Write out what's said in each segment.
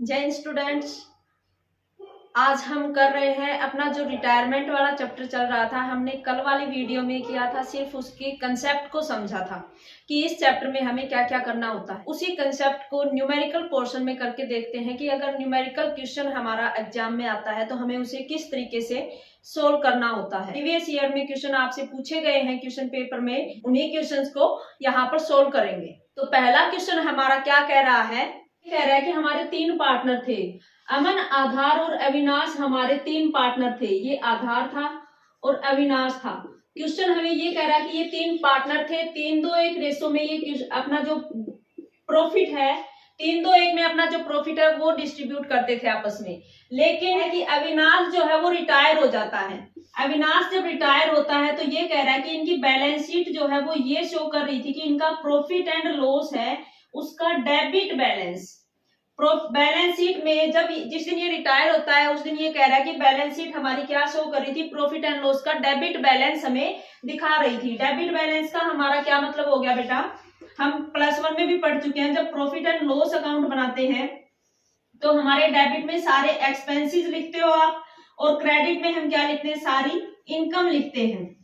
जय स्टूडेंट्स। आज हम कर रहे हैं अपना जो रिटायरमेंट वाला चैप्टर चल रहा था, हमने कल वाली वीडियो में किया था, सिर्फ उसके कंसेप्ट को समझा था कि इस चैप्टर में हमें क्या क्या करना होता है। उसी कंसेप्ट को न्यूमेरिकल पोर्शन में करके देखते हैं कि अगर न्यूमेरिकल क्वेश्चन हमारा एग्जाम में आता है तो हमें उसे किस तरीके से सोल्व करना होता है। प्रीवियस ईयर में क्वेश्चन आपसे पूछे गए हैं क्वेश्चन पेपर में, उन्हीं क्वेश्चन को यहाँ पर सोल्व करेंगे। तो पहला क्वेश्चन हमारा क्या कह रहा है, कह रहा है कि हमारे तीन पार्टनर थे, अमन, आधार और अविनाश हमारे तीन पार्टनर थे। ये आधार था और अविनाश था। क्वेश्चन हमें ये कह रहा है कि ये तीन पार्टनर थे, 3-2-1 रेशो में ये अपना जो प्रॉफिट है 3-2-1 में अपना जो प्रॉफिट है वो डिस्ट्रीब्यूट करते थे आपस में। लेकिन है कि अविनाश जो है वो रिटायर हो जाता है। अविनाश जब रिटायर होता है तो ये कह रहा है कि इनकी बैलेंस शीट जो है वो ये शो कर रही थी कि इनका प्रॉफिट एंड लॉस है उसका डेबिट बैलेंस। बैलेंस शीट में जब जिस दिन ये रिटायर होता है उस दिन ये कह रहा है कि बैलेंस शीट हमारी क्या शो कर रही थी, प्रॉफिट एंड लॉस का डेबिट बैलेंस हमें दिखा रही थी। डेबिट बैलेंस का हमारा क्या मतलब हो गया बेटा, हम +1 में भी पढ़ चुके हैं, जब प्रॉफिट एंड लॉस अकाउंट बनाते हैं तो हमारे डेबिट में सारे एक्सपेंसेस लिखते हो आप और क्रेडिट में हम क्या लिखते हैं, सारी इनकम लिखते हैं।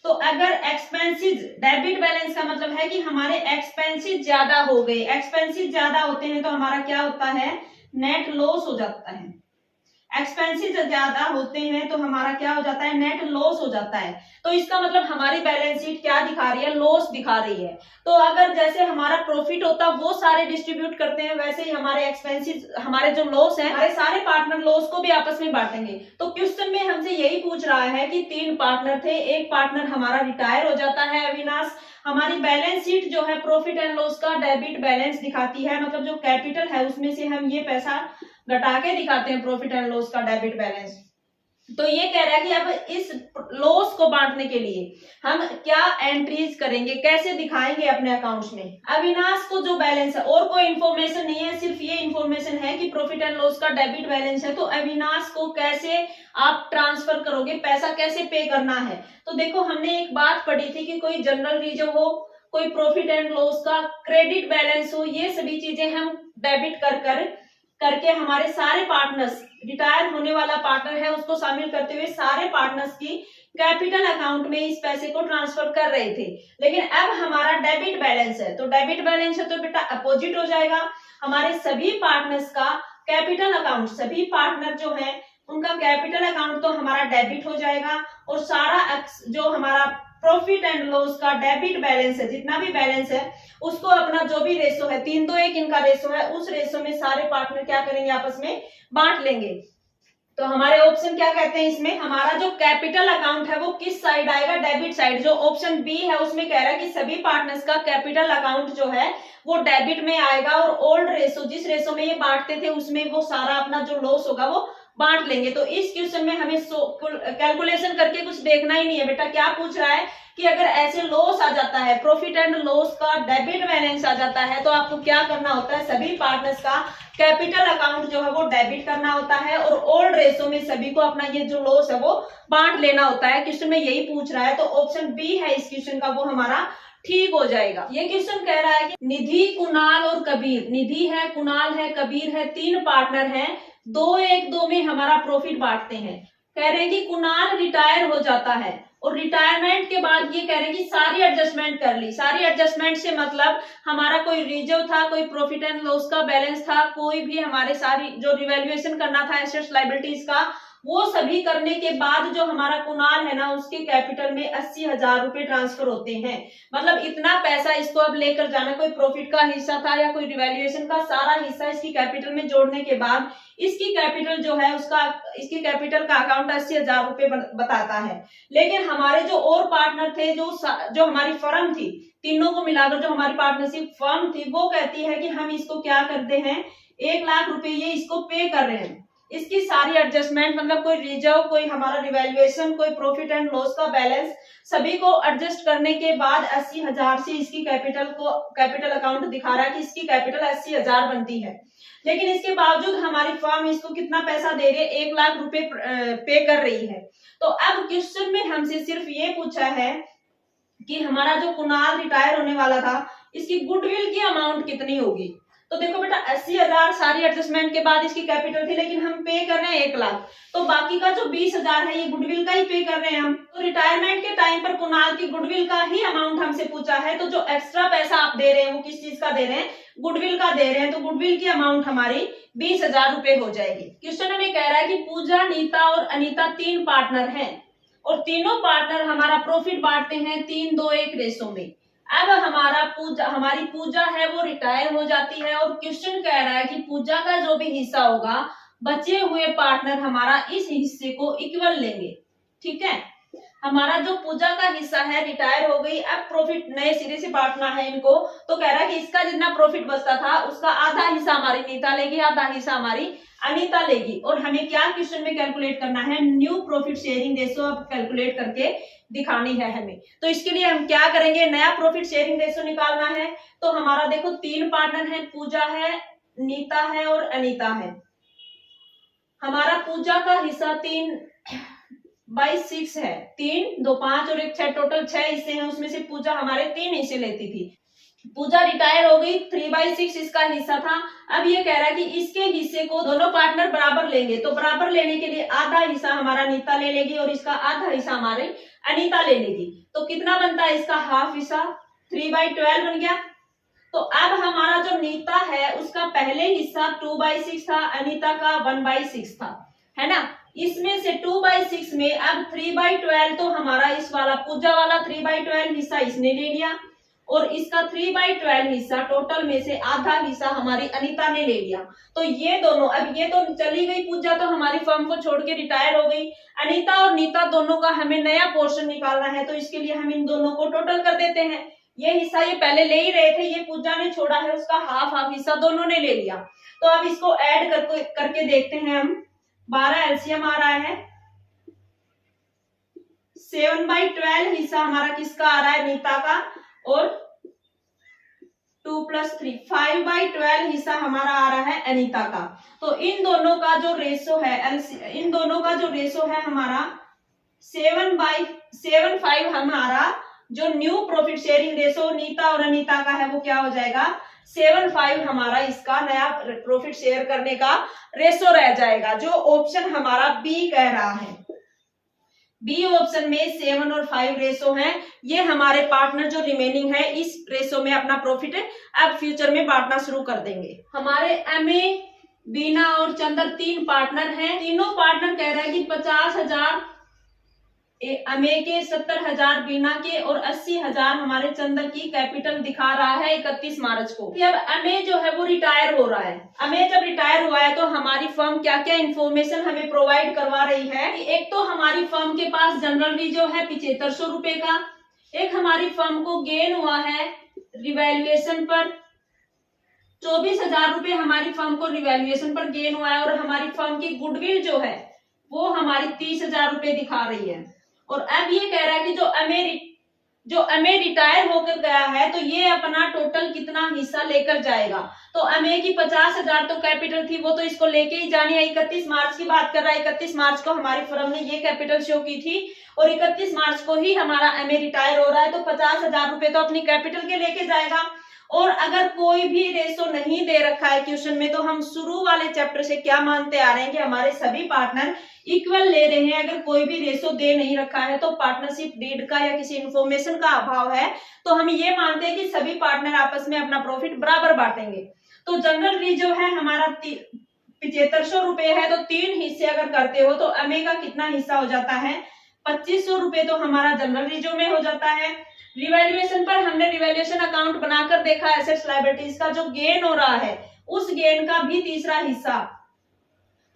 तो अगर एक्सपेंसेस, डेबिट बैलेंस का मतलब है कि हमारे एक्सपेंसेस ज्यादा हो गए, एक्सपेंसेस ज्यादा होते हैं तो हमारा क्या होता है, नेट लॉस हो जाता है। एक्सपेंसेस ज्यादा होते हैं तो हमारा क्या हो जाता है, नेट लॉस हो जाता है। तो इसका मतलब हमारी बैलेंस शीट क्या दिखा रही है, लॉस दिखा रही है। तो अगर जैसे हमारा प्रॉफिट होता वो सारे डिस्ट्रीब्यूट करते हैं, वैसे ही हमारे एक्सपेंसेस, हमारे जो लॉस है, हमारे सारे पार्टनर लॉस को भी आपस में बांटेंगे। तो क्वेश्चन में हमसे यही पूछ रहा है कि तीन पार्टनर थे, एक पार्टनर हमारा रिटायर हो जाता है अविनाश। हमारी बैलेंस शीट जो है प्रॉफिट एंड लॉस का डेबिट बैलेंस दिखाती है, मतलब जो कैपिटल है उसमें से हम ये पैसा घटा के दिखाते हैं प्रॉफिट एंड लॉस का डेबिट बैलेंस। तो ये कह रहा है कि अब इस लॉस को बांटने के लिए हम क्या एंट्रीज करेंगे, कैसे दिखाएंगे अपने अकाउंट्स में। अविनाश को जो बैलेंस है और कोई इंफॉर्मेशन नहीं है, सिर्फ ये इंफॉर्मेशन है कि प्रॉफिट एंड लॉस का डेबिट बैलेंस है। तो अविनाश को कैसे आप ट्रांसफर करोगे, पैसा कैसे पे करना है। तो देखो हमने एक बात पढ़ी थी कि कोई जनरल रिजर्व हो, कोई प्रॉफिट एंड लॉस का क्रेडिट बैलेंस हो, ये सभी चीजें हम डेबिट करके हमारे सारे पार्टनर्स, रिटायर होने वाला पार्टनर है उसको शामिल करते हुए सारे पार्टनर्स की कैपिटल अकाउंट में इस पैसे को ट्रांसफर कर रहे थे। लेकिन अब हमारा डेबिट बैलेंस है, तो डेबिट बैलेंस है तो बेटा अपोजिट हो जाएगा। हमारे सभी पार्टनर्स का कैपिटल अकाउंट, सभी पार्टनर जो है उनका कैपिटल अकाउंट तो हमारा डेबिट हो जाएगा और सारा जो हमारा प्रॉफिट एंड लॉस का डेबिट बैलेंस है, जितना भी बैलेंस है उसको अपना जो भी रेशो है 3-2-1 इनका रेशो है, उस रेशो में सारे पार्टनर क्या करेंगे, आपस में बांट लेंगे। तो हमारे ऑप्शन क्या कहते हैं, इसमें हमारा जो कैपिटल अकाउंट है वो किस साइड आएगा, डेबिट साइड। जो ऑप्शन बी है उसमें कह रहा है कि सभी पार्टनर्स का कैपिटल अकाउंट जो है वो डेबिट में आएगा और ओल्ड रेशो, जिस रेशो में ये बांटते थे उसमें वो सारा अपना जो लॉस होगा वो बांट लेंगे। तो इस क्वेश्चन में हमें कैलकुलेशन करके कुछ देखना ही नहीं है बेटा। क्या पूछ रहा है कि अगर ऐसे लॉस आ जाता है, प्रॉफिट एंड लॉस का डेबिट बैलेंस आ जाता है तो आपको क्या करना होता है, सभी पार्टनर्स का कैपिटल अकाउंट जो है वो डेबिट करना होता है और ओल्ड रेशो में सभी को अपना ये जो लॉस है वो बांट लेना होता है। क्वेश्चन में यही पूछ रहा है, तो ऑप्शन बी है इस क्वेश्चन का, वो हमारा ठीक हो जाएगा। ये क्वेश्चन कह रहा है कि निधि, कुणाल और कबीर, निधि है, कुणाल है, कबीर है, तीन पार्टनर हैं, 2-1-2 में हमारा प्रॉफिट बांटते हैं। कह रहे हैं कि कुणाल रिटायर हो जाता है और रिटायरमेंट के बाद ये कह रहे हैं कि सारी एडजस्टमेंट कर ली। सारी एडजस्टमेंट से मतलब हमारा कोई रिजर्व था, कोई प्रॉफिट एंड लॉस का बैलेंस था, कोई भी हमारे सारी जो रिवैल्यूएशन करना था एसेट्स लायबिलिटीज का, वो सभी करने के बाद जो हमारा कुणाल है ना उसके कैपिटल में 80,000 रुपए ट्रांसफर होते हैं। मतलब इतना पैसा इसको अब लेकर जाना, कोई प्रॉफिट का हिस्सा था या कोई रिवैल्यूएशन का, सारा हिस्सा इसकी कैपिटल में जोड़ने के बाद इसकी कैपिटल जो है उसका, इसकी कैपिटल का अकाउंट 80,000 रुपए बताता है। लेकिन हमारे जो और पार्टनर थे, जो हमारी फर्म थी, तीनों को मिलाकर जो हमारी पार्टनरशिप फर्म थी, वो कहती है कि हम इसको क्या करते हैं, 1 लाख रुपए ये इसको पे कर रहे हैं। इसकी सारी एडजस्टमेंट, मतलब कोई रिजर्व, कोई हमारा रिवैल्यूएशन, कोई प्रॉफिट एंड लॉस का बैलेंस, सभी को एडजस्ट करने के बाद 80,000 से इसकी कैपिटल अकाउंट दिखा रहा है कि इसकी कैपिटल 80,000 बनती है। लेकिन इसके बावजूद हमारी फर्म इसको कितना पैसा दे रही है, 1 लाख रुपए पे कर रही है। तो अब क्वेश्चन में हमसे सिर्फ ये पूछा है कि हमारा जो कुणाल रिटायर होने वाला था इसकी गुडविल की अमाउंट कितनी होगी। तो देखो बेटा 80,000 सारी एडजस्टमेंट के बाद इसकी कैपिटल थी, लेकिन हम पे कर रहे हैं 1 लाख, तो बाकी का जो 20,000 है ये गुडविल का ही पे कर रहे हैं हम। तो रिटायरमेंट के टाइम पर कुणाल की गुडविल का ही अमाउंट हमसे पूछा है, तो जो एक्स्ट्रा पैसा आप दे रहे हैं वो किस चीज का दे रहे हैं, गुडविल का दे रहे हैं, तो गुडविल की अमाउंट हमारी 20,000 रुपए हो जाएगी। क्वेश्चन हमें कह रहा है कि पूजा, नीता और अनीता 3 पार्टनर हैं और तीनों पार्टनर हमारा प्रॉफिट बांटते हैं 3-2-1 रेशो में। अब हमारी पूजा है वो रिटायर हो जाती है और क्वेश्चन कह रहा है कि पूजा का जो भी हिस्सा होगा बचे हुए पार्टनर हमारा इस हिस्से को इक्वल लेंगे। ठीक है, हमारा जो पूजा का हिस्सा है रिटायर हो गई, अब प्रॉफिट नए सिरे से बांटना है इनको, तो कह रहा है कि इसका जितना प्रॉफिट बचता था उसका आधा हिस्सा हमारी नीता लेगी, आधा हिस्सा हमारी अनीता लेगी। और हमें क्या क्वेश्चन में कैलकुलेट करना है, न्यू प्रॉफिट शेयरिंग रेशो अब कैलकुलेट करके दिखानी है हमें। तो इसके लिए हम क्या करेंगे, नया प्रॉफिट शेयरिंग रेशो निकालना है। तो हमारा देखो 3 पार्टनर है, पूजा है, नीता है और अनीता है। हमारा पूजा का हिस्सा 3/6 है, 3, 2, 5 और 1, 6, टोटल 6 हिस्से हैं, उसमें से पूजा हमारे 3 हिस्से लेती थी। पूजा रिटायर हो गई, 3/6 इसका हिस्सा था। अब ये कह रहा है कि इसके हिस्से को दोनों पार्टनर बराबर लेंगे, तो बराबर लेने के लिए आधा हिस्सा हमारा नीता ले लेगी और इसका आधा हिस्सा हमारी अनीता ले लेगी। तो कितना बनता है इसका हाफ हिस्सा, 3/12 बन गया। तो अब हमारा जो नीता है उसका पहले हिस्सा 2/6 था, अनीता का 1/6 था, है ना। इसमें से 2/6 में अब 3/12 तो हमारा इस वाला पूजा वाला 3/12 हिस्सा इसने ले लिया और इसका 3/12 हिस्सा टोटल में से आधा हिस्सा हमारी अनीता ने ले लिया। तो ये दोनों, अब ये तो चली गई पूजा, तो हमारी फर्म को छोड़ के रिटायर हो गई। अनीता और नीता दोनों का हमें नया पोर्शन निकालना है, तो इसके लिए हम इन दोनों को टोटल कर देते हैं। ये हिस्सा ये पहले ले ही रहे थे, ये पूजा ने छोड़ा है, उसका हाफ हिस्सा दोनों ने ले लिया। तो अब इसको ऐड करके देखते हैं हम। 12 एलसीएम आ रहा है, 7/12 हिस्सा हमारा किसका आ रहा है, नीता का, और 2 + 3 5/12 हिस्सा हमारा आ रहा है अनीता का। तो इन दोनों का जो रेशो है हमारा 7/5 हमारा जो new profit sharing ratio Nita और अनीता का है वो क्या हो जाएगा, 7/5 हमारा इसका नया प्रॉफिट शेयर करने का रेशो रह जाएगा, जो ऑप्शन हमारा बी कह रहा है। बी ऑप्शन में 7 और 5 रेशो हैं, ये हमारे पार्टनर जो रिमेनिंग है इस रेशो में अपना प्रॉफिट अब फ्यूचर में बांटना शुरू कर देंगे। हमारे एमए, बीना और चंदर 3 पार्टनर हैं, तीनों पार्टनर कह रहे हैं कि 50,000 अमे के, 70,000 बीना के और 80,000 हमारे चंदर की कैपिटल दिखा रहा है 31 मार्च को। अब अमे जो है वो रिटायर हो रहा है। अमे जब रिटायर हुआ है तो हमारी फर्म क्या क्या इन्फॉर्मेशन हमें प्रोवाइड करवा रही है। एक तो हमारी फर्म के पास जनरल रिजर्व है 7500 रुपए का, एक हमारी फर्म को गेन हुआ है रिवैल्यूएशन पर 24,000 रुपए हमारी फर्म को रिवैल्यूएशन पर गेन हुआ है, और हमारी फर्म की गुडविल जो है वो हमारी 30,000 रुपए दिखा रही है। और अब ये कह रहा है कि जो अमे रिटायर होकर गया है तो ये अपना टोटल कितना हिस्सा लेकर जाएगा। तो अमे की 50,000 तो कैपिटल थी, वो तो इसको लेके ही जानी है। 31 मार्च की बात कर रहा है, 31 मार्च को हमारी फर्म ने ये कैपिटल शो की थी और 31 मार्च को ही हमारा अमे रिटायर हो रहा है, तो 50,000 रुपए तो अपनी कैपिटल के लेके जाएगा। और अगर कोई भी रेशो नहीं दे रखा है क्वेश्चन में, तो हम शुरू वाले चैप्टर से क्या मानते आ रहे हैं कि हमारे सभी पार्टनर इक्वल ले रहे हैं। अगर कोई भी रेशो दे नहीं रखा है तो पार्टनरशिप डीड का या किसी इंफॉर्मेशन का अभाव है, तो हम ये मानते हैं कि सभी पार्टनर आपस में अपना प्रॉफिट बराबर बांटेंगे। तो जनरल रिजर्व है हमारा 7500 रुपए है, तो 3 हिस्से अगर करते हो तो अमे का कितना हिस्सा हो जाता है, 2500 रुपए तो हमारा जनरल रिजर्व में हो जाता है। रिवैल्यूएशन पर हमने रिवैल्यूएशन अकाउंट बनाकर देखा एसेट्स लायबिलिटीज का जो गेन हो रहा है उस गेन का भी तीसरा हिस्सा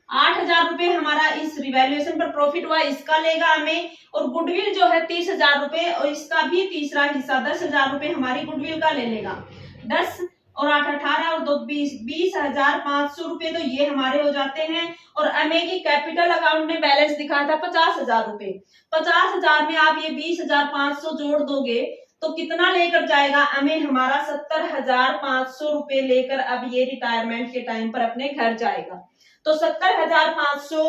8,000 रुपए हमारा इस रिवैल्यूएशन पर प्रॉफिट हुआ, इसका लेगा हमें। और गुडविल जो है 30,000 रुपए और इसका भी तीसरा हिस्सा 10,000 रुपए हमारी गुडविल का ले लेगा। 10 और 8 18 और 2 20,500 रुपए तो ये हमारे हो जाते हैं। और अमे की कैपिटल अकाउंट में बैलेंस दिखाया था 50,000 रुपए। 50,000 में आप ये 20,500 जोड़ दोगे तो कितना लेकर जाएगा अमे, हमारा 70,500 रुपए लेकर अब ये रिटायरमेंट के टाइम पर अपने घर जाएगा। तो 70,500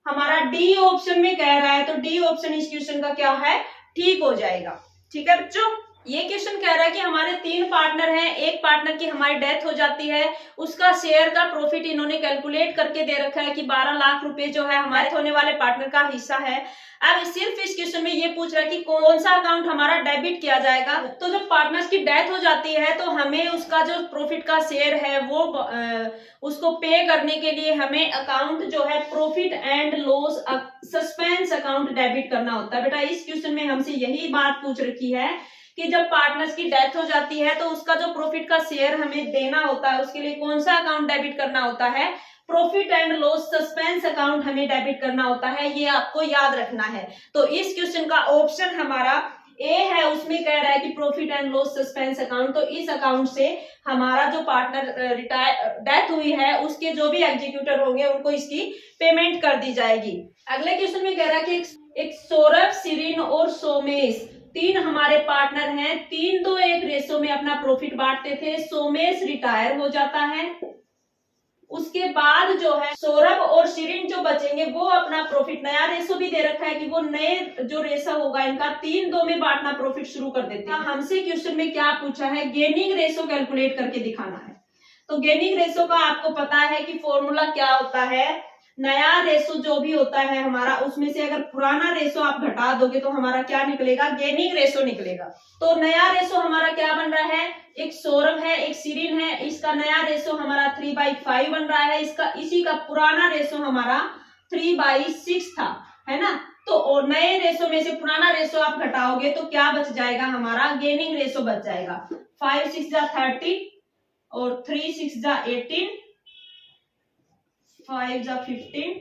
हमारा डी ऑप्शन में कह रहा है, तो डी ऑप्शन इस क्वेश्चन का क्या है, ठीक हो जाएगा। ठीक है बच्चों। ये क्वेश्चन कह रहा है कि हमारे 3 पार्टनर हैं, एक पार्टनर की हमारी डेथ हो जाती है, उसका शेयर का प्रॉफिट इन्होंने कैलकुलेट करके दे रखा है कि 12 लाख रुपए जो है हमारे होने वाले पार्टनर का हिस्सा है। अब सिर्फ इस क्वेश्चन में ये पूछ रहा है कि कौन सा अकाउंट हमारा डेबिट किया जाएगा। तो जब पार्टनर्स की डेथ हो जाती है तो हमें उसका जो प्रॉफिट का शेयर है वो उसको पे करने के लिए हमें अकाउंट जो है profit and loss suspense account debit करना होता है। बेटा इस क्वेश्चन में हमसे यही बात पूछ रखी है कि जब पार्टनर्स की डेथ हो जाती है तो उसका जो प्रॉफिट का शेयर हमें देना होता है, उसके लिए कौन सा अकाउंट डेबिट करना होता है, profit and loss suspense account हमें डेबिट करना होता है। ये आपको याद रखना है। तो इस क्वेश्चन का ऑप्शन हमारा ए है, उसमें कह रहा है कि profit and loss suspense account. तो इस अकाउंट से हमारा जो पार्टनर डेथ हुई है उसके जो भी एग्जीक्यूटर होंगे उनको इसकी पेमेंट कर दी जाएगी। अगले क्वेश्चन में कह रहा है कि एक सौरभ, सिरिन और सोमेश 3 हमारे पार्टनर हैं, 3-2-1 रेशो में अपना प्रॉफिट बांटते थे। सोमेश रिटायर हो जाता है, उसके बाद जो है सौरभ और शिरीन जो बचेंगे वो अपना प्रॉफिट, नया रेशो भी दे रखा है कि वो नए जो रेशो होगा इनका 3-2 में बांटना प्रॉफिट शुरू कर देते हैं। हमसे क्वेश्चन में क्या पूछा है, गेनिंग रेशो कैलकुलेट करके दिखाना है। तो गेनिंग रेशो का आपको पता है कि फॉर्मूला क्या होता है, नया रेशो जो भी होता है हमारा उसमें से अगर पुराना रेशो आप घटा दोगे तो हमारा क्या निकलेगा, गेनिंग रेशो निकलेगा। तो नया रेशो हमारा क्या बन रहा है, एक सौरभ है, एक सिरिन है, इसका नया रेशो हमारा 3/5 बन रहा है, इसका इसी का पुराना रेशो हमारा 3/6 था, है ना। तो नए रेशो में से पुराना रेशो आप घटाओगे तो क्या बच जाएगा, हमारा गेनिंग रेशो बच जाएगा। 5 6 30 और 3 6 18, 5 15,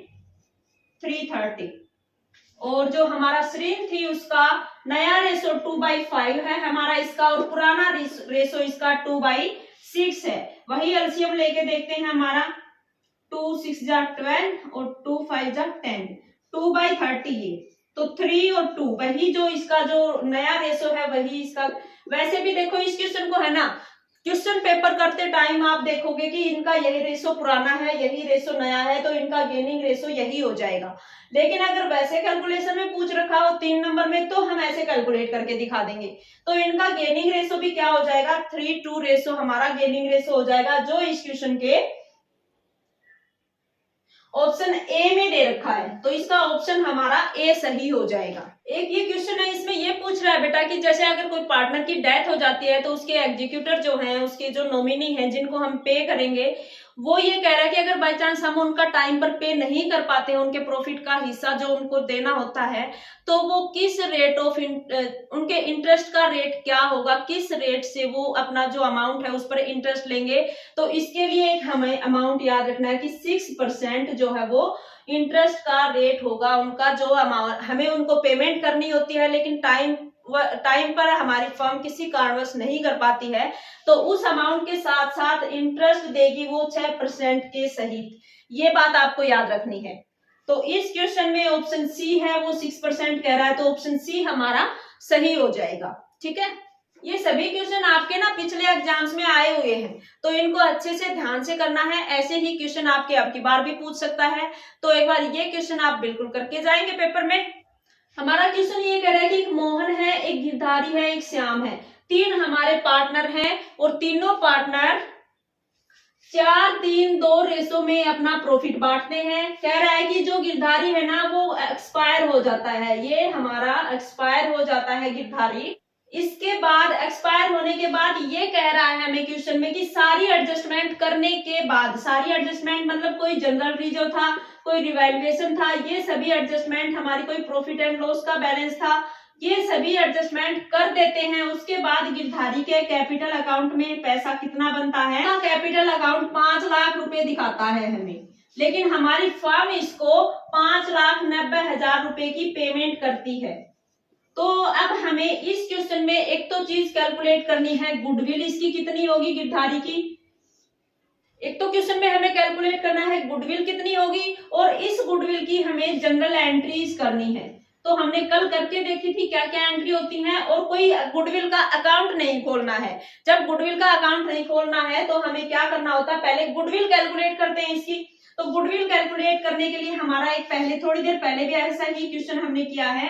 330। और जो हमारा श्रीन थी उसका नया रेशो 2/5 है हमारा इसका, और पुराना रेशो इसका 2/6 है। वही एलसीएम लेके देखते हैं हमारा 2 6 12 और 2 5 10, 2/30 ये। तो 3 और 2 वही जो इसका जो नया रेशो है वही इसका। वैसे भी देखो इस क्वेश्चन को है ना, क्वेश्चन पेपर करते टाइम आप देखोगे कि इनका यही रेशो पुराना है, यही रेशो नया है, तो इनका गेनिंग रेशो यही हो जाएगा। लेकिन अगर वैसे कैलकुलेशन में पूछ रखा हो 3 नंबर में तो हम ऐसे कैलकुलेट करके दिखा देंगे। तो इनका गेनिंग रेशो भी क्या हो जाएगा, 3:2 रेशो हमारा गेनिंग रेशो हो जाएगा, जो इस क्वेश्चन के ऑप्शन ए में दे रखा है। तो इसका ऑप्शन हमारा ए सही हो जाएगा। एक ये क्वेश्चन है, इसमें ये पूछ रहा है बेटा कि जैसे अगर कोई पार्टनर की डेथ हो जाती है तो उसके एग्जीक्यूटर जो हैं, उसके जो नॉमिनी हैं जिनको हम पे करेंगे, वो ये कह रहा है कि अगर बाई चांस हम उनका टाइम पर पे नहीं कर पाते हैं, उनके प्रॉफिट का हिस्सा जो उनको देना होता है, तो वो किस रेट ऑफ उनके इंटरेस्ट का रेट क्या होगा, किस रेट से वो अपना जो अमाउंट है उस पर इंटरेस्ट लेंगे। तो इसके लिए एक हमें अमाउंट याद रखना है कि 6% जो है वो इंटरेस्ट का रेट होगा उनका, जो अमाउंट हमें उनको पेमेंट करनी होती है लेकिन टाइम पर हमारी फर्म किसी कारणवश नहीं कर पाती है, तो उस अमाउंट के साथ साथ इंटरेस्ट देगी वो 6% के सहित। ये बात आपको याद रखनी है। तो इस क्वेश्चन में ऑप्शन सी है, वो 6% कह रहा है, तो ऑप्शन सी हमारा सही हो जाएगा। ठीक है, ये सभी क्वेश्चन आपके ना पिछले एग्जाम्स में आए हुए हैं, तो इनको अच्छे से ध्यान से करना है। ऐसे ही क्वेश्चन आपके अब की बार भी पूछ सकता है, तो एक बार ये क्वेश्चन आप बिल्कुल करके जाएंगे पेपर में। हमारा क्वेश्चन ये कह रहा है कि एक मोहन है, एक गिरधारी है, एक श्याम है, 3 हमारे पार्टनर हैं और तीनों पार्टनर 4-3-2 रेशो में अपना प्रॉफिट बांटते हैं। कह रहा है कि जो गिरधारी है ना वो एक्सपायर हो जाता है, ये हमारा एक्सपायर हो जाता है गिरधारी। इसके बाद एक्सपायर होने के बाद ये कह रहा है हमें क्वेश्चन में कि सारी एडजस्टमेंट करने के बाद, सारी एडजस्टमेंट मतलब कोई जनरल रिजर्व था, कोई रिवैल्यूएशन था, ये सभी एडजस्टमेंट हमारी कोई प्रॉफिट एंड लॉस का बैलेंस था, ये सभी एडजस्टमेंट कर देते हैं। उसके बाद गिरधारी के कैपिटल अकाउंट में पैसा कितना बनता है, कैपिटल अकाउंट 5 लाख रुपए दिखाता है हमें, लेकिन हमारी फर्म इसको 5,90,000 रुपए की पेमेंट करती है। तो अब हमें इस क्वेश्चन में एक तो चीज कैलकुलेट करनी है, गुडविल इसकी कितनी होगी गिरधारी की। एक तो क्वेश्चन में हमें कैलकुलेट करना है गुडविल कितनी होगी, और इस गुडविल की हमें जनरल एंट्रीज करनी है। तो हमने कल करके देखी थी क्या क्या एंट्री होती है, और कोई गुडविल का अकाउंट नहीं खोलना है। जब गुडविल का अकाउंट नहीं खोलना है तो हमें क्या करना होता है, पहले गुडविल कैलकुलेट करते हैं इसकी। तो गुडविल कैलकुलेट करने के लिए हमारा एक पहले थोड़ी देर पहले भी ऐसा ही क्वेश्चन हमने किया है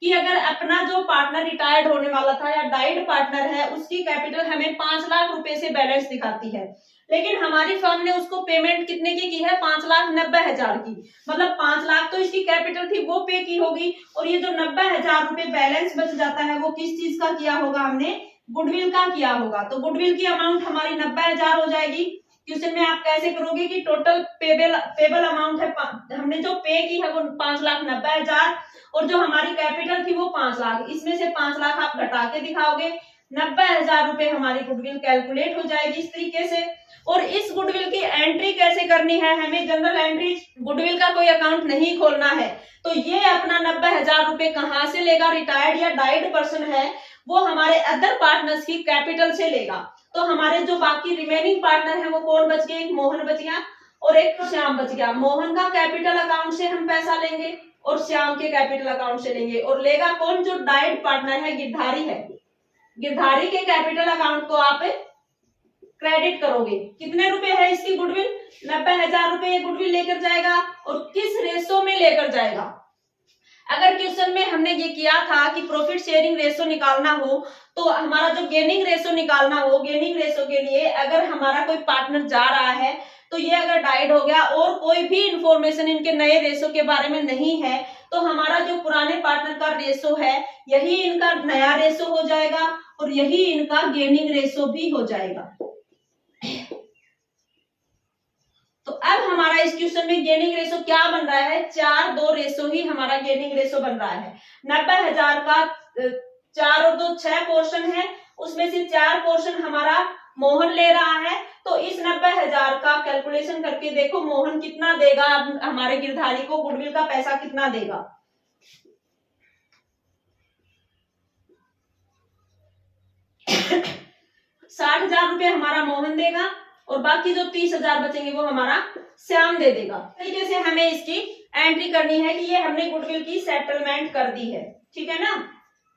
कि अगर अपना जो पार्टनर रिटायर्ड होने वाला था या डाइड पार्टनर है उसकी कैपिटल हमें 5 लाख रुपए से बैलेंस दिखाती है, लेकिन हमारी फर्म ने उसको पेमेंट कितने की है 5,90,000 की, मतलब 5 लाख तो इसकी कैपिटल थी वो पे की होगी और ये जो 90,000 रुपए बैलेंस बच जाता है वो किस चीज का किया होगा, हमने गुडविल का किया होगा। तो गुडविल की अमाउंट हमारी 90,000 हो जाएगी। क्वेश्चन में आप कैसे करोगे कि टोटल पेबल अमाउंट है, हमने जो पे की है वो 5,90,000 और जो हमारी कैपिटल थी वो 5 लाख, इसमें से 5 लाख आप घटा के दिखाओगे, 90,000 रुपए हमारी गुडविल कैलकुलेट हो जाएगी इस तरीके से। और इस गुडविल की एंट्री कैसे करनी है, हमें जनरल एंट्री गुडविल का कोई अकाउंट नहीं खोलना है, तो ये अपना 90,000 रुपए कहाँ से लेगा, रिटायर्ड या डाइड पर्सन है वो हमारे अदर पार्टनर्स की कैपिटल से लेगा। तो हमारे जो बाकी रिमेनिंग पार्टनर है वो कौन बच गए, एक मोहन बच गया और एक श्याम बच गया। मोहन का कैपिटल अकाउंट से हम पैसा लेंगे और श्याम के कैपिटल अकाउंट से लेंगे, और लेगा कौन, जो डाइड पार्टनर है गिरधारी है, गिरधारी के कैपिटल अकाउंट को आप क्रेडिट करोगे। कितने रुपए है इसकी गुडविल, 90,000 रुपए गुडविल लेकर जाएगा और किस रेशो में लेकर जाएगा। अगर क्वेश्चन में हमने ये किया था कि प्रॉफिट शेयरिंग रेशो निकालना हो तो हमारा जो गेनिंग रेशो निकालना हो, गेनिंग रेशो के लिए अगर हमारा कोई पार्टनर जा रहा है तो ये अगर डाइड हो गया और कोई भी इंफॉर्मेशन इनके नए रेशो के बारे में नहीं है तो हमारा जो पुराने पार्टनर का रेशो है यही इनका नया रेशो हो जाएगा और यही इनका गेनिंग रेशो भी हो जाएगा। तो अब हमारा इस क्वेश्चन में गेनिंग रेशो क्या बन रहा है, 4-2 रेशो ही हमारा गेनिंग रेशो बन रहा है। 90,000 का 4 और 2 6 पोर्शन है, उसमें से 4 पोर्शन हमारा मोहन ले रहा है। तो इस 90,000 का कैलकुलेशन करके देखो मोहन कितना देगा हमारे गिरधारी को, गुडविल का पैसा कितना देगा। 60,000 रुपए हमारा मोहन देगा और बाकी जो 30,000 बचेंगे वो हमारा श्याम दे देगा। तरीके से हमें इसकी एंट्री करनी है कि ये हमने गुडविल की सेटलमेंट कर दी है, ठीक है ना।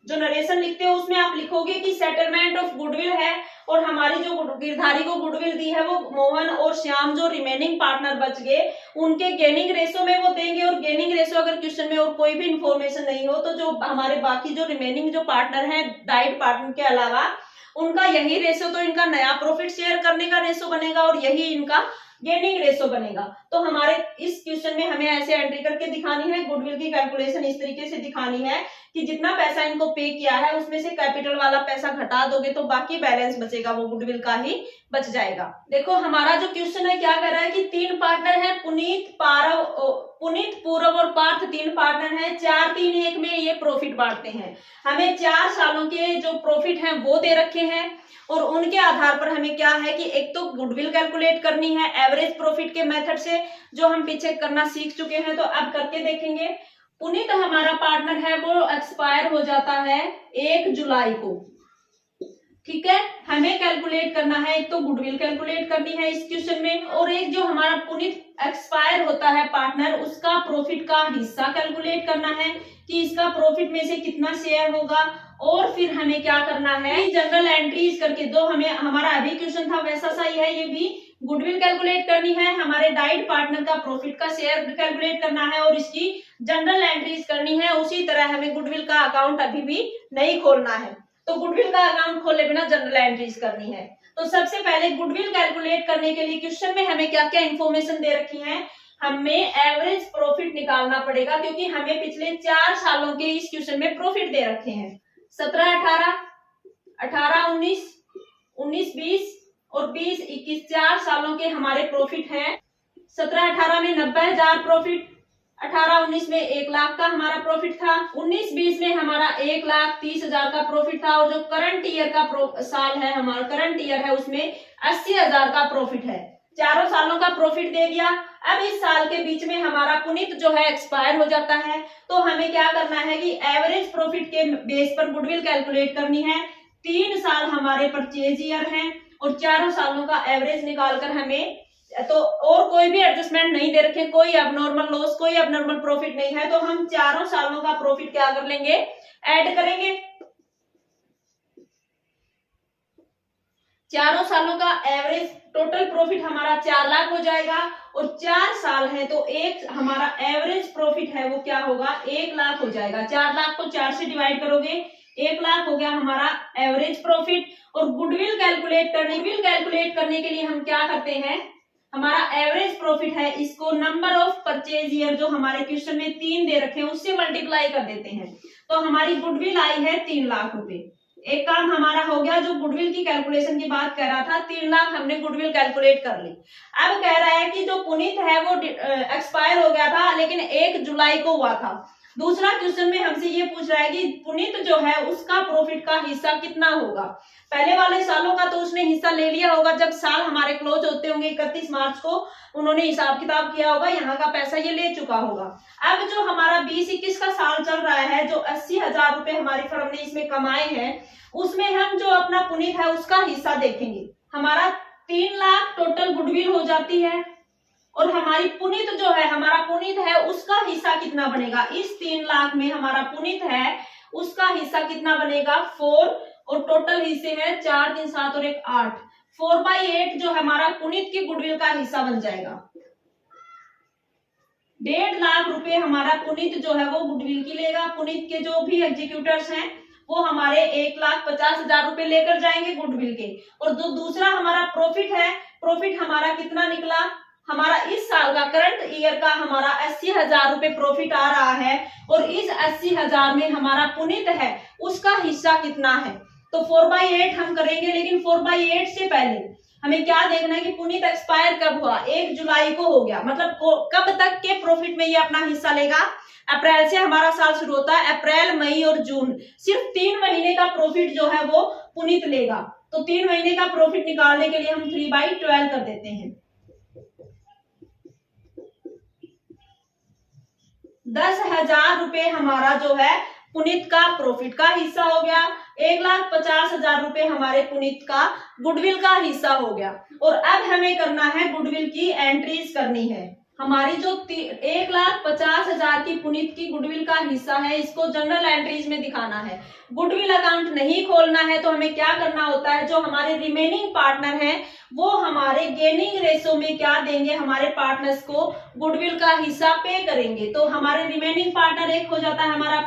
जो नरेशन लिखते हो उसमें आप लिखोगे कि सेटलमेंट ऑफ गुडविल है और हमारी जो गिरधारी को गुडविल दी है वो मोहन और श्याम जो रिमेनिंग पार्टनर बच गए उनके गेनिंग रेशो में वो देंगे। और गेनिंग रेशो अगर क्वेश्चन में और कोई भी इंफॉर्मेशन नहीं हो तो जो हमारे बाकी जो रिमेनिंग जो पार्टनर है डाइड पार्टनर के अलावा उनका यही रेशो तो इनका नया प्रॉफिट शेयर करने का रेशो बनेगा और यही इनका गेनिंग रेशो बनेगा। तो हमारे इस क्वेश्चन में हमें ऐसे एंट्री करके दिखानी है, गुडविल की कैलकुलेशन इस तरीके से दिखानी है कि जितना पैसा इनको पे किया है उसमें से कैपिटल वाला पैसा घटा दोगे तो बाकी बैलेंस बचेगा वो गुडविल का ही बच जाएगा। देखो हमारा जो क्वेश्चन है क्या कर रहा है कि 3 पार्टनर है, पुनीत पूरव और पार्थ 3 पार्टनर हैं, 4-3-1 में ये प्रॉफिट बांटते हैं। हमें 4 सालों के जो प्रॉफिट हैं वो दे रखे हैं और उनके आधार पर हमें क्या है कि एक तो गुडविल कैलकुलेट करनी है एवरेज प्रॉफिट के मेथड से, जो हम पीछे करना सीख चुके हैं तो अब करके देखेंगे। पुनीत हमारा पार्टनर है वो एक्सपायर हो जाता है 1 जुलाई को, ठीक है। हमें कैलकुलेट करना है, एक तो गुडविल कैलकुलेट करनी है इस क्वेश्चन में और एक जो हमारा पुनीत एक्सपायर होता है पार्टनर उसका प्रॉफिट का हिस्सा कैलकुलेट करना है कि इसका प्रॉफिट में से कितना शेयर होगा। और फिर हमें क्या करना है जनरल एंट्रीज करके, दो हमें हमारा अभी क्वेश्चन था वैसा सा ही है, ये भी गुडविल कैलकुलेट करनी है, हमारे डाइड पार्टनर का प्रॉफिट का शेयर कैलकुलेट करना है और इसकी जनरल एंट्रीज करनी है। उसी तरह हमें गुडविल का अकाउंट अभी भी नहीं खोलना है, तो गुडविल का अकाउंट खोले बिना जनरल एंट्रीज करनी है। तो सबसे पहले गुडविल कैलकुलेट करने के लिए क्वेश्चन में हमें क्या क्या इंफॉर्मेशन दे रखी है, हमें एवरेज प्रॉफिट निकालना पड़ेगा क्योंकि हमें पिछले 4 सालों के इस क्वेश्चन में प्रॉफिट दे रखे हैं 17-18, 18-19, 19-20 और 20-21, 4 सालों के हमारे प्रॉफिट हैं। 17-18 में 90,000 प्रॉफिट, 18-19 में 1 लाख का हमारा प्रॉफिट था, 19-20 में हमारा 1,30,000 का प्रॉफिट था और जो करंट ईयर का साल है हमारा करंट ईयर है उसमें 80,000 का प्रॉफिट है। चारों सालों का प्रॉफिट दे दिया। अब इस साल के बीच में हमारा पुनीत जो है एक्सपायर हो जाता है, तो हमें क्या करना है कि एवरेज प्रॉफिट के बेस पर गुडविल कैलकुलेट करनी है। 3 साल हमारे परचेज ईयर हैं और चारों सालों का एवरेज निकालकर हमें, तो और कोई भी एडजस्टमेंट नहीं दे रखे, कोई अबनॉर्मल लॉस कोई अबनॉर्मल प्रॉफिट नहीं है, तो हम चारों सालों का प्रॉफिट क्या कर लेंगे, ऐड करेंगे। चारों सालों का एवरेज टोटल प्रॉफिट हमारा 4 लाख हो जाएगा, और 4 साल है तो एक हमारा एवरेज प्रॉफिट है वो क्या होगा, 1 लाख हो जाएगा। 4 लाख को 4 से डिवाइड करोगे 1 लाख हो गया हमारा एवरेज प्रॉफिट। और गुडविल कैलकुलेट करने के लिए हम क्या करते हैं, हमारा एवरेज प्रॉफिट है इसको नंबर ऑफ परचेज ईयर जो हमारे क्वेश्चन में 3 दे रखे हैं उससे मल्टीप्लाई कर देते हैं, तो हमारी गुडविल आई है 3 लाख रुपए। एक काम हमारा हो गया, जो गुडविल की कैलकुलेशन की बात कर रहा था 3 लाख हमने गुडविल कैलकुलेट कर ली। अब कह रहा है कि जो पुनीत है वो एक्सपायर हो गया था लेकिन 1 जुलाई को हुआ था। दूसरा क्वेश्चन में हमसे ये पूछ रहा है कि पुनीत जो है उसका प्रॉफिट का हिस्सा कितना होगा। पहले वाले सालों का तो उसने हिस्सा ले लिया होगा, जब साल हमारे क्लोज होते होंगे 31 मार्च को उन्होंने हिसाब किताब किया होगा, यहाँ का पैसा ये ले चुका होगा। अब जो हमारा 20-21 का साल चल रहा है, जो 80,000 रुपए हमारी फर्म ने इसमें कमाए हैं, उसमें हम जो अपना पुनीत है उसका हिस्सा देखेंगे। हमारा 3 लाख टोटल गुडविल हो जाती है, और हमारी पुनीत जो है, हमारा पुनीत है उसका हिस्सा कितना बनेगा, इस 3 लाख में हमारा पुनीत है उसका हिस्सा कितना बनेगा 4, और टोटल हिस्से हैं 4, 3, 7 और 1, 8। 4/8 जो हमारा पुनीत की गुडविल का हिस्सा बन जाएगा। 1.5 लाख रुपए हमारा पुनीत जो है वो गुडविल की लेगा। पुनीत के जो भी एग्जीक्यूटर्स हैं वो हमारे 1,50,000 रुपए लेकर जाएंगे गुडविल के। और जो दूसरा हमारा प्रॉफिट है, प्रॉफिट हमारा कितना निकला, हमारा इस साल का करंट ईयर का हमारा 80,000 रुपए प्रॉफिट आ रहा है, और इस 80,000 में हमारा पुनीत है उसका हिस्सा कितना है। तो 4/8 हम करेंगे, लेकिन 4/8 से पहले हमें क्या देखना है कि पुनीत एक्सपायर कब हुआ, 1 जुलाई को हो गया, मतलब कब तक के प्रॉफिट में ये अपना हिस्सा लेगा। अप्रैल से हमारा साल शुरू होता है, अप्रैल, मई और जून, सिर्फ 3 महीने का प्रॉफिट जो है वो पुनीत लेगा। तो 3 महीने का प्रॉफिट निकालने के लिए हम 3/12 कर देते हैं। 10,000 रुपए हमारा जो है पुनीत का प्रॉफिट का हिस्सा हो गया। 1,50,000 रुपए हमारे पुनीत का गुडविल का हिस्सा हो गया। और अब हमें करना है गुडविल की एंट्रीज करनी है। हमारी जो 1,50,000 की पुनीत की गुडविल का हिस्सा है इसको जनरल एंट्रीज में दिखाना है। गुडविल अकाउंट नहीं खोलना है तो हमें क्या करना होता है, जो हमारे रिमेनिंग पार्टनर हैं वो हमारे गेनिंग रेशो में क्या देंगे, हमारे पार्टनर्स को गुडविल का हिस्सा पे करेंगे। तो हमारे रिमेनिंग पार्टनर एक हो जाता है हमारा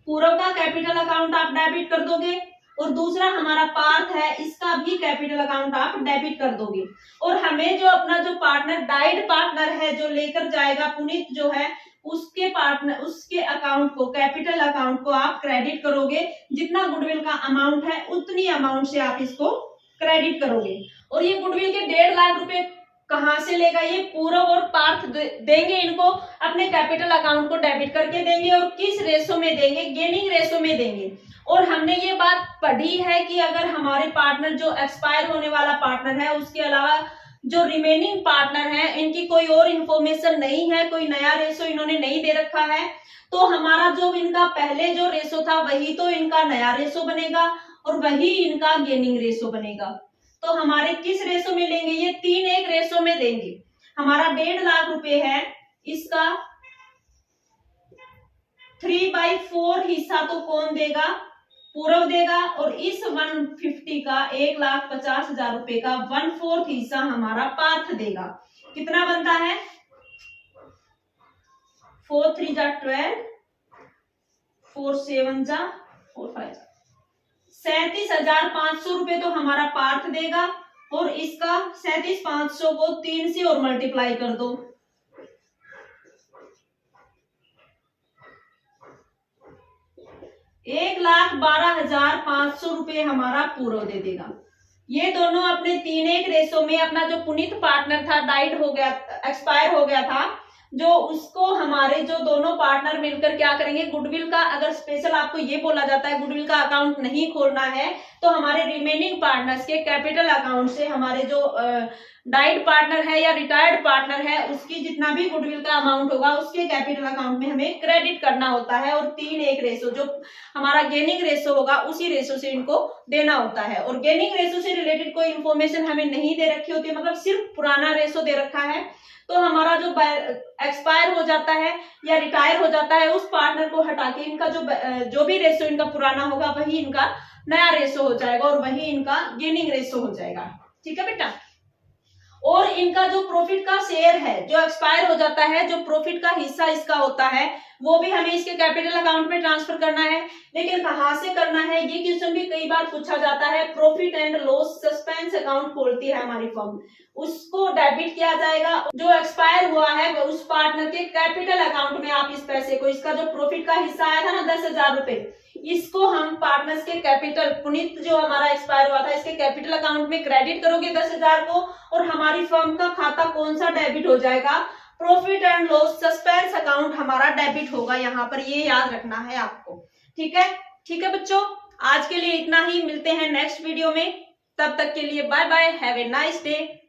पूरव का कैपिटल अकाउंट आप डेबिट कर दोगे, और दूसरा हमारा पार्थ है इसका भी कैपिटल अकाउंट आप डेबिट कर दोगे। और हमें जो अपना जो पार्टनर डाइड पार्टनर है जो लेकर जाएगा पुनीत जो है उसके पार्टनर उसके अकाउंट को, कैपिटल अकाउंट को आप क्रेडिट करोगे। जितना गुडविल का अमाउंट है उतनी अमाउंट से आप इसको क्रेडिट करोगे। और ये गुडविल के 1.5 लाख रुपए कहां से लेगा, ये पूरव और पार्थ देंगे, इनको अपने कैपिटल अकाउंट को डेबिट करके देंगे। और किस रेशो में देंगे, गेनिंग रेशो में देंगे। और हमने ये बात पढ़ी है कि अगर हमारे पार्टनर जो एक्सपायर होने वाला पार्टनर है उसके अलावा जो रिमेनिंग पार्टनर है इनकी कोई और इंफॉर्मेशन नहीं है, कोई नया रेशो इन्होंने नहीं दे रखा है, तो हमारा जो इनका पहले जो रेशो था वही तो इनका नया रेशो बनेगा और वही इनका गेनिंग रेशो बनेगा। तो हमारे किस रेशो में लेंगे, ये 3:1 रेशो में देंगे। हमारा 1.5 लाख रुपए है, इसका 3/4 हिस्सा तो कौन देगा, पूरव देगा। और इस 150 का 1,50,000 रुपए का 1/4 हिस्सा हमारा पार्थ देगा। कितना बनता है, 4 3 जा 12, 4 7 जा 4 5, 37,500 रुपए तो हमारा पार्थ देगा। और इसका 37,500 को 3 से और मल्टीप्लाई कर दो, 1,12,500 रुपए हमारा पूरव दे देगा। ये दोनों अपने 3:1 रेशो में अपना जो पुनीत पार्टनर था डाइड हो गया, एक्सपायर हो गया था, जो उसको हमारे जो दोनों पार्टनर मिलकर क्या करेंगे, गुडविल का, अगर स्पेशल आपको ये बोला जाता है गुडविल का अकाउंट नहीं खोलना है तो हमारे रिमेनिंग पार्टनर्स के कैपिटल अकाउंट से हमारे जो डाइड पार्टनर है या रिटायर्ड पार्टनर है उसकी जितना भी गुडविल का अमाउंट होगा उसके कैपिटल अकाउंट में हमें क्रेडिट करना होता है। और 3:1 रेशो जो हमारा गेनिंग रेशो होगा उसी रेशो से इनको देना होता है। और गेनिंग रेशो से रिलेटेड कोई इन्फॉर्मेशन हमें नहीं दे रखी होती है, मतलब सिर्फ पुराना रेशो दे रखा है। तो हमारा जो एक्सपायर हो जाता है या रिटायर हो जाता है उस पार्टनर को हटा के इनका जो भी रेशो इनका पुराना होगा वही इनका नया रेशो हो जाएगा और वही इनका गेनिंग रेशो हो जाएगा। ठीक है बेटा। और इनका जो प्रॉफिट का शेयर है जो एक्सपायर हो जाता है, जो प्रॉफिट का हिस्सा इसका होता है वो भी हमें इसके कैपिटल अकाउंट में ट्रांसफर करना है। लेकिन कहाँ से करना है, ये क्वेश्चन भी कई बार पूछा जाता है। Profit and loss suspense account खोलती है हमारी फर्म, उसको डेबिट किया जाएगा। जो एक्सपायर हुआ है उस पार्टनर के कैपिटल अकाउंट में आप इस पैसे को, इसका जो प्रॉफिट का हिस्सा आया था ना 10,000 रुपए, इसको हम पार्टनर्स के कैपिटल, पुनीत जो हमारा एक्सपायर हुआ था इसके कैपिटल अकाउंट में क्रेडिट करोगे 10,000 को, और हमारी फर्म का खाता कौन सा डेबिट हो जाएगा, profit and loss suspense account हमारा डेबिट होगा। यहाँ पर ये याद रखना है आपको। ठीक है, ठीक है बच्चों, आज के लिए इतना ही, मिलते हैं नेक्स्ट वीडियो में। तब तक के लिए bye bye, have a nice day.